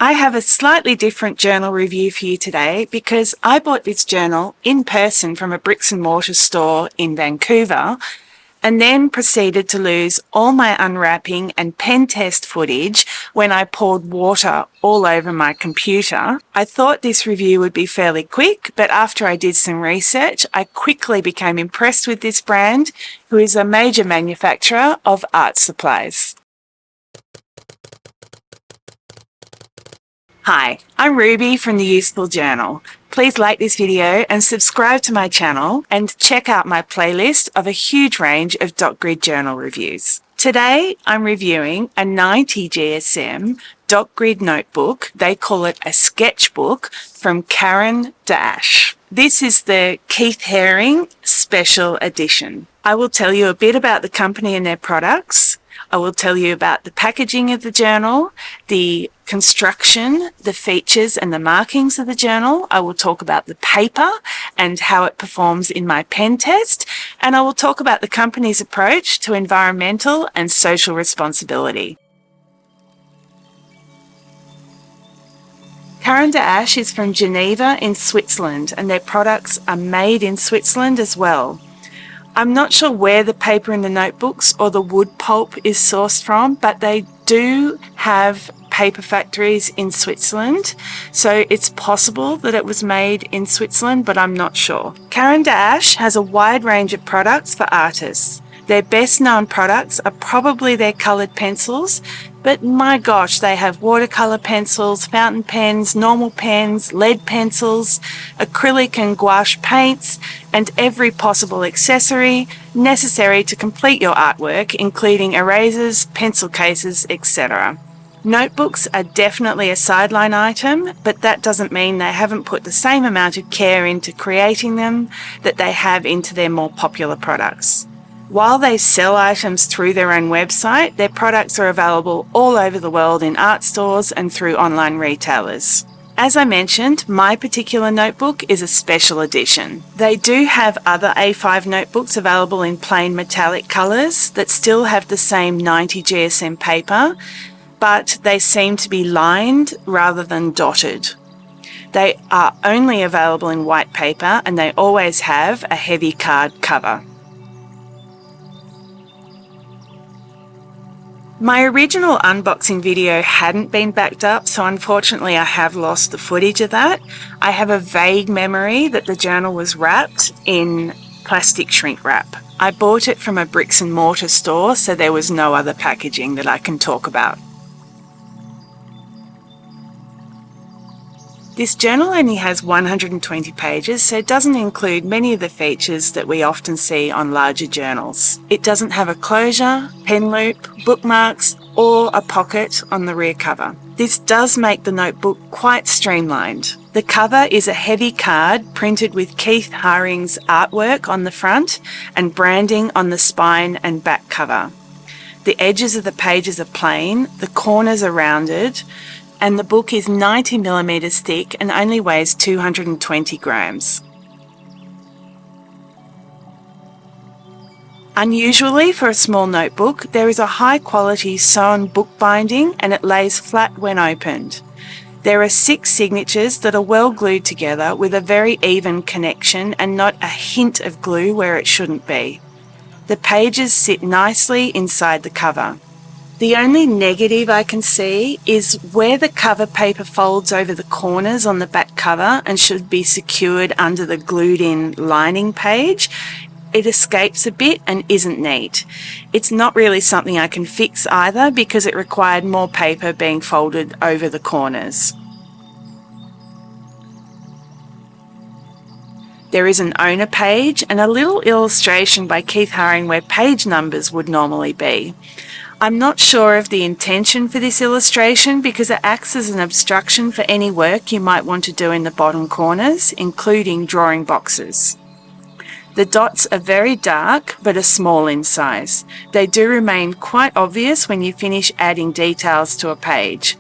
I have a slightly different journal review for you today because I bought this journal in person from a bricks and mortar store in Vancouver and then proceeded to lose all my unwrapping and pen test footage when I poured water all over my computer. I thought this review would be fairly quick, but after I did some research, I quickly became impressed with this brand, who is a major manufacturer of art supplies. Hi, I'm Ruby from the Useful Journal. Please like this video and subscribe to my channel and check out my playlist of a huge range of dot grid journal reviews. Today I'm reviewing a 90 GSM dot grid notebook. They call it a sketchbook from Caran. This is the Keith Haring Special Edition. I will tell you a bit about the company and their products. I will tell you about the packaging of the journal, the construction, the features and the markings of the journal. I will talk about the paper and how it performs in my pen test. And I will talk about the company's approach to environmental and social responsibility. Caran is from Geneva in Switzerland, and their products are made in Switzerland as well. I'm not sure where the paper in the notebooks or the wood pulp is sourced from, but they do have paper factories in Switzerland, so it's possible that it was made in Switzerland, but I'm not sure. Caran has a wide range of products for artists. Their best known products are probably their coloured pencils, but my gosh, they have watercolour pencils, fountain pens, normal pens, lead pencils, acrylic and gouache paints, and every possible accessory necessary to complete your artwork, including erasers, pencil cases, etc. Notebooks are definitely a sideline item, but that doesn't mean they haven't put the same amount of care into creating them that they have into their more popular products. While they sell items through their own website, their products are available all over the world in art stores and through online retailers. As I mentioned, my particular notebook is a special edition. They do have other A5 notebooks available in plain metallic colours that still have the same 90 GSM paper, but they seem to be lined rather than dotted. They are only available in white paper and they always have a heavy card cover. My original unboxing video hadn't been backed up, so unfortunately I have lost the footage of that. I have a vague memory that the journal was wrapped in plastic shrink wrap. I bought it from a bricks and mortar store, so there was no other packaging that I can talk about. This journal only has 120 pages, so it doesn't include many of the features that we often see on larger journals. It doesn't have a closure, pen loop, bookmarks, or a pocket on the rear cover. This does make the notebook quite streamlined. The cover is a heavy card printed with Keith Haring's artwork on the front and branding on the spine and back cover. The edges of the pages are plain, the corners are rounded, and the book is 90 millimeters thick and only weighs 220 grams. Unusually for a small notebook, there is a high quality sewn book binding and it lays flat when opened. There are 6 signatures that are well glued together with a very even connection and not a hint of glue where it shouldn't be. The pages sit nicely inside the cover. The only negative I can see is where the cover paper folds over the corners on the back cover and should be secured under the glued-in lining page. It escapes a bit and isn't neat. It's not really something I can fix either because it required more paper being folded over the corners. There is an owner page and a little illustration by Keith Haring where page numbers would normally be. I'm not sure of the intention for this illustration because it acts as an obstruction for any work you might want to do in the bottom corners, including drawing boxes. The dots are very dark but are small in size. They do remain quite obvious when you finish adding details to a page.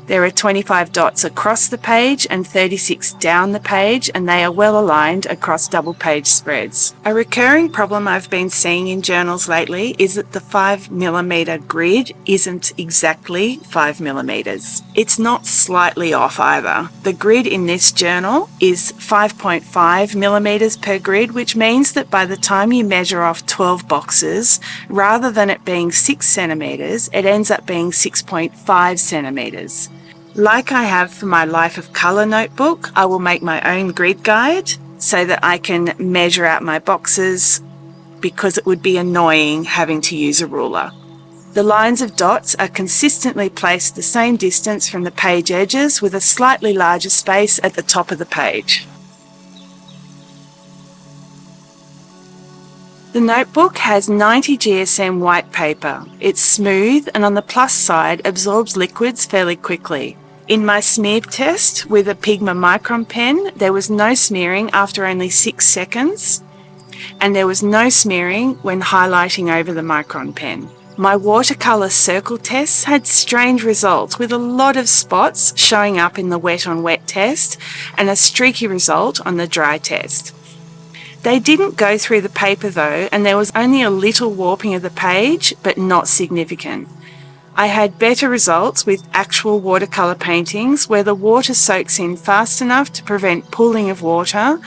There are 25 dots across the page and 36 down the page, and they are well aligned across double page spreads. A recurring problem I've been seeing in journals lately is that the 5mm grid isn't exactly 5mm. It's not slightly off either. The grid in this journal is 5.5mm per grid, which means that by the time you measure off 12 boxes, rather than it being 6 centimetres, it ends up being 6.5 centimetres. Like I have for my Life of Colour notebook, I will make my own grid guide so that I can measure out my boxes, because it would be annoying having to use a ruler. The lines of dots are consistently placed the same distance from the page edges, with a slightly larger space at the top of the page. The notebook has 90 GSM white paper. It's smooth and on the plus side absorbs liquids fairly quickly. In my smear test with a Pigma Micron pen, there was no smearing after only 6 seconds, and there was no smearing when highlighting over the Micron pen. My watercolour circle tests had strange results, with a lot of spots showing up in the wet on wet test and a streaky result on the dry test. They didn't go through the paper though, and there was only a little warping of the page, but not significant. I had better results with actual watercolour paintings where the water soaks in fast enough to prevent pooling of water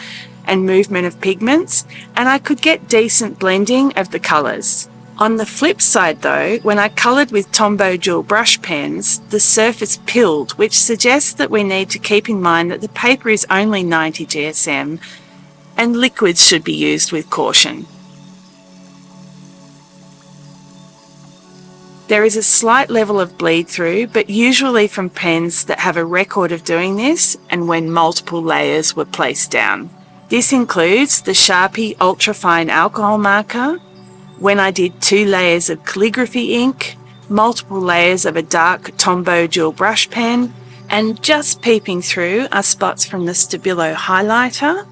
and movement of pigments, and I could get decent blending of the colours. On the flip side though, when I coloured with Tombow dual brush pens, the surface pilled, which suggests that we need to keep in mind that the paper is only 90 GSM and liquids should be used with caution. There is a slight level of bleed through, but usually from pens that have a record of doing this and when multiple layers were placed down. This includes the Sharpie Ultrafine Alcohol Marker, when I did 2 layers of calligraphy ink, multiple layers of a dark Tombow dual brush pen, and just peeping through are spots from the Stabilo highlighter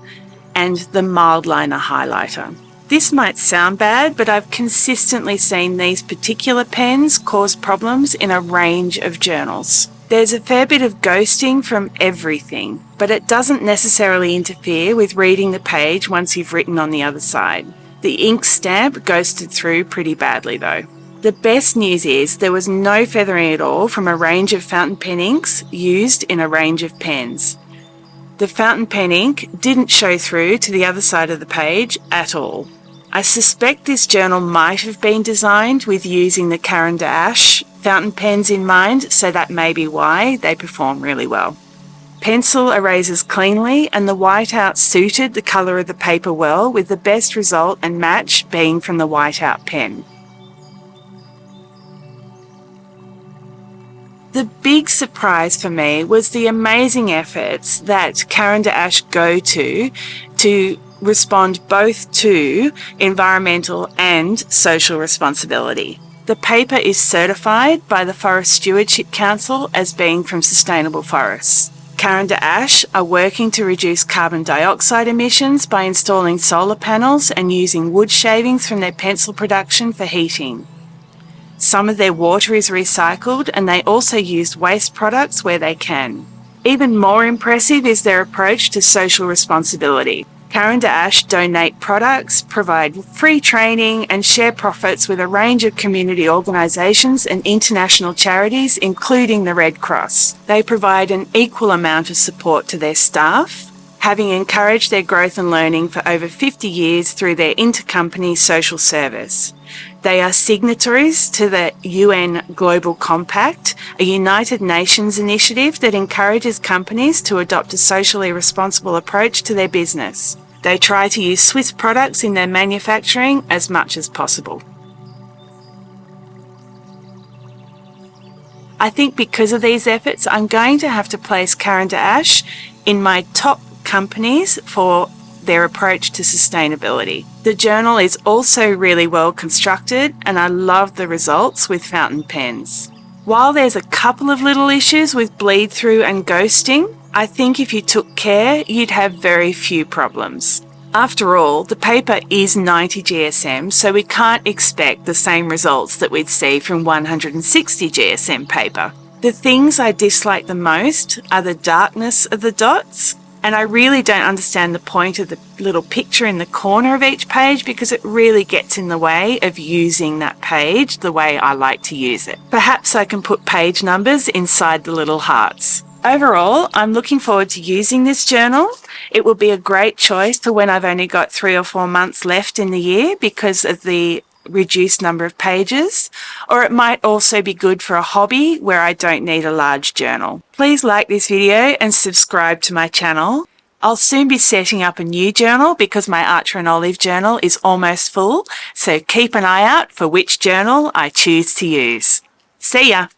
and the Mildliner highlighter. This might sound bad, but I've consistently seen these particular pens cause problems in a range of journals. There's a fair bit of ghosting from everything, but it doesn't necessarily interfere with reading the page once you've written on the other side. The ink stamp ghosted through pretty badly though. The best news is there was no feathering at all from a range of fountain pen inks used in a range of pens. The fountain pen ink didn't show through to the other side of the page at all. I suspect this journal might have been designed with using the Caran fountain pens in mind, so that may be why they perform really well. Pencil erases cleanly, and the whiteout suited the colour of the paper well, with the best result and match being from the whiteout pen. The big surprise for me was the amazing efforts that Caran go to respond both to environmental and social responsibility. The paper is certified by the Forest Stewardship Council as being from sustainable forests. Caran are working to reduce carbon dioxide emissions by installing solar panels and using wood shavings from their pencil production for heating. Some of their water is recycled, and they also use waste products where they can. Even more impressive is their approach to social responsibility. Caran donate products, provide free training, and share profits with a range of community organisations and international charities, including the Red Cross. They provide an equal amount of support to their staff, having encouraged their growth and learning for over 50 years through their intercompany social service. They are signatories to the UN Global Compact, a United Nations initiative that encourages companies to adopt a socially responsible approach to their business. They try to use Swiss products in their manufacturing as much as possible. I think because of these efforts, I'm going to have to place Caran in my top companies for their approach to sustainability. The journal is also really well constructed, and I love the results with fountain pens. While there's a couple of little issues with bleed through and ghosting, I think if you took care, you'd have very few problems. After all, the paper is 90 GSM, so we can't expect the same results that we'd see from 160 GSM paper. The things I dislike the most are the darkness of the dots, and I really don't understand the point of the little picture in the corner of each page because it really gets in the way of using that page the way I like to use it. Perhaps I can put page numbers inside the little hearts. Overall, I'm looking forward to using this journal. It will be a great choice for when I've only got 3 or 4 months left in the year because of the reduced number of pages, or it might also be good for a hobby where I don't need a large journal. Please like this video and subscribe to my channel. I'll soon be setting up a new journal because my Archer and Olive journal is almost full, so keep an eye out for which journal I choose to use. See ya!